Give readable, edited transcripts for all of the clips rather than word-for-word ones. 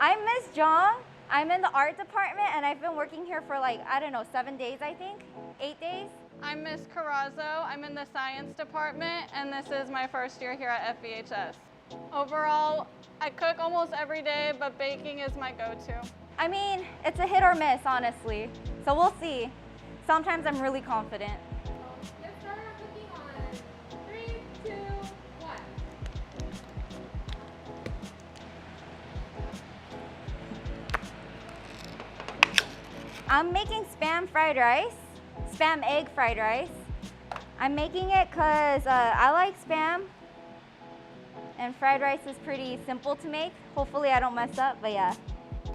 I'm Miss Jong. I'm in the art department and I've been working here for like, I don't know, 7 days, I think, 8 days. I'm Miss Carrazzo. I'm in the science department and this is my first year here at FVHS. Overall, I cook almost every day, but baking is my go-to. I mean, it's a hit or miss, honestly. So we'll see. Sometimes I'm really confident. Let's start our cooking on 3, 2, 1. I'm making spam fried rice, spam egg fried rice. I'm making it because I like spam and fried rice is pretty simple to make. Hopefully I don't mess up, but yeah.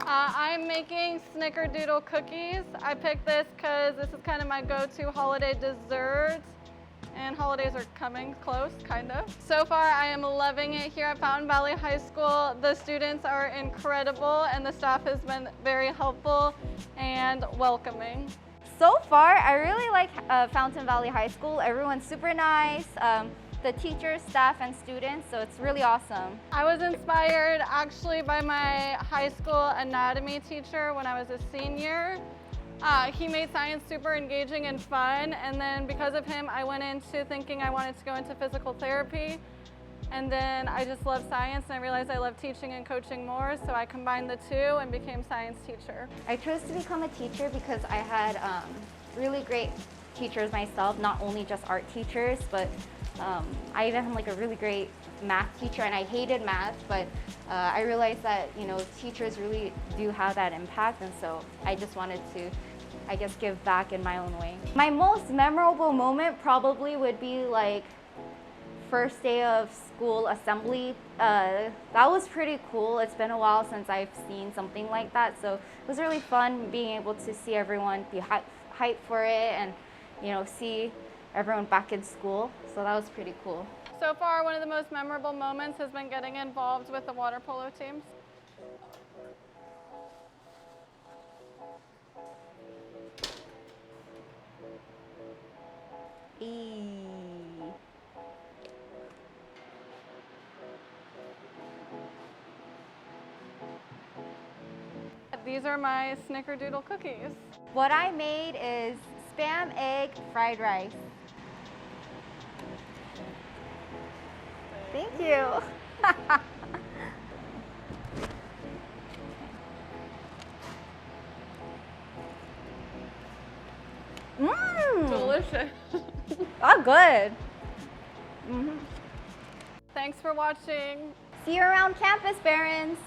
I'm making snickerdoodle cookies. I picked this because this is kind of my go-to holiday dessert. And holidays are coming close, kind of. So far, I am loving it here at Fountain Valley High School. The students are incredible and the staff has been very helpful and welcoming. So far, I really like Fountain Valley High School. Everyone's super nice. The teachers, staff, and students, so it's really awesome. I was inspired actually by my high school anatomy teacher when I was a senior. He made science super engaging and fun, and then because of him, I went into thinking I wanted to go into physical therapy. And then I just love science, and I realized I love teaching and coaching more, so I combined the two and became science teacher. I chose to become a teacher because I had really great teachers myself, not only just art teachers, but I even had like a really great math teacher, and I hated math, but I realized that, you know, teachers really do have that impact, and so I just wanted to, I guess, give back in my own way. My most memorable moment probably would be like first day of school assembly. That was pretty cool. It's been a while since I've seen something like that, so it was really fun being able to see everyone be hyped for it and, you know, see everyone back in school, so that was pretty cool. So far, one of the most memorable moments has been getting involved with the water polo teams. These are my snickerdoodle cookies. What I made is spam egg fried rice. Thank you. Delicious. Oh, good. Thanks for watching. See you around campus, Barons.